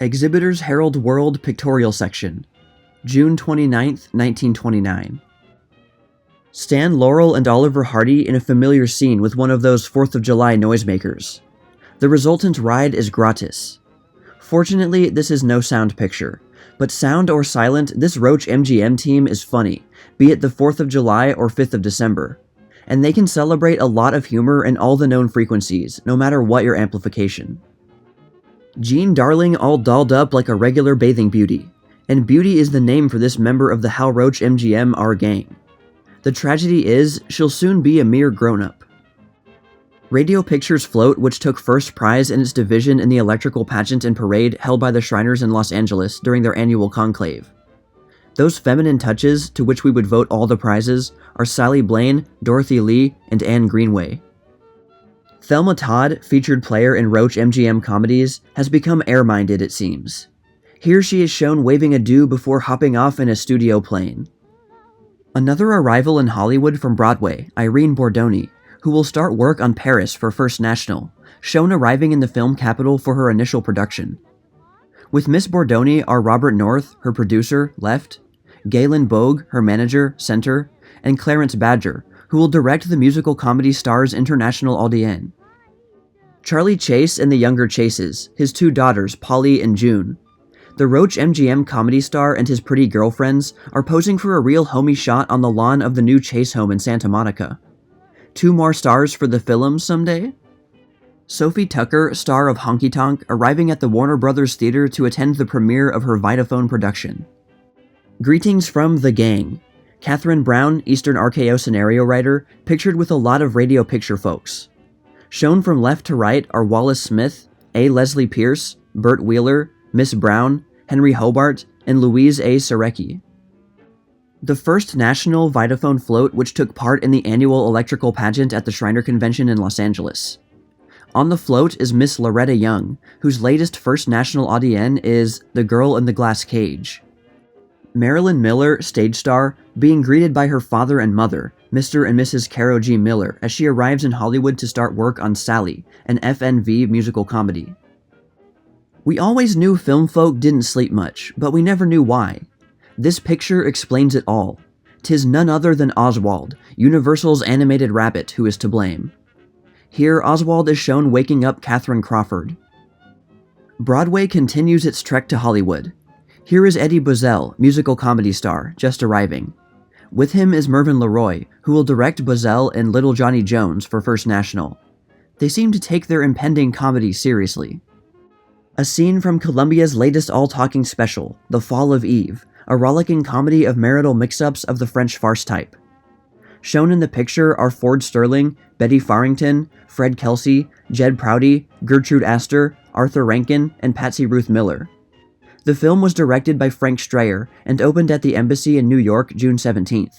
Exhibitors Herald-World Pictorial Section, June 29, 1929. Stan Laurel and Oliver Hardy in a familiar scene with one of those 4th of July noisemakers. The resultant ride is gratis. Fortunately, this is no sound picture, but sound or silent, this Roach MGM team is funny, be it the 4th of July or 5th of December. And they can celebrate a lot of humor in all the known frequencies, no matter what your amplification. Jean Darling all dolled up like a regular bathing beauty, and Beauty is the name for this member of the Hal Roach MGM R gang. The tragedy is, she'll soon be a mere grown-up. Radio Pictures Float, which took first prize in its division in the electrical pageant and parade held by the Shriners in Los Angeles during their annual conclave. Those feminine touches, to which we would vote all the prizes, are Sally Blaine, Dorothy Lee, and Anne Greenway. Thelma Todd, featured player in Roach MGM comedies, has become air-minded, it seems. Here she is shown waving adieu before hopping off in a studio plane. Another arrival in Hollywood from Broadway, Irene Bordoni, who will start work on Paris for First National, shown arriving in the film capital for her initial production. With Miss Bordoni are Robert North, her producer, left, Galen Bogue, her manager, center, and Clarence Badger, who will direct the musical comedy Stars International Audienne. Charlie Chase and the younger Chases, his 2 daughters, Polly and June. The Roach MGM comedy star and his pretty girlfriends are posing for a real homey shot on the lawn of the new Chase home in Santa Monica. 2 more stars for the film someday? Sophie Tucker, star of Honky Tonk, arriving at the Warner Brothers Theater to attend the premiere of her Vitaphone production. Greetings from the gang. Catherine Brown, Eastern RKO scenario writer, pictured with a lot of radio picture folks. Shown from left to right are Wallace Smith, A. Leslie Pierce, Bert Wheeler, Miss Brown, Henry Hobart, and Louise A. Serecki. The first national Vitaphone float which took part in the annual electrical pageant at the Shriner Convention in Los Angeles. On the float is Miss Loretta Young, whose latest First National Audienne is The Girl in the Glass Cage. Marilyn Miller, stage star, being greeted by her father and mother, Mr. and Mrs. Caro G. Miller, as she arrives in Hollywood to start work on Sally, an FNV musical comedy. We always knew film folk didn't sleep much, but we never knew why. This picture explains it all. 'Tis none other than Oswald, Universal's animated rabbit, who is to blame. Here, Oswald is shown waking up Catherine Crawford. Broadway continues its trek to Hollywood. Here is Eddie Buzzell, musical comedy star, just arriving. With him is Mervyn LeRoy, who will direct Buzzell in Little Johnny Jones for First National. They seem to take their impending comedy seriously. A scene from Columbia's latest all-talking special, The Fall of Eve, a rollicking comedy of marital mix-ups of the French farce type. Shown in the picture are Ford Sterling, Betty Farrington, Fred Kelsey, Jed Prouty, Gertrude Astor, Arthur Rankin, and Patsy Ruth Miller. The film was directed by Frank Strayer and opened at the Embassy in New York June 17th.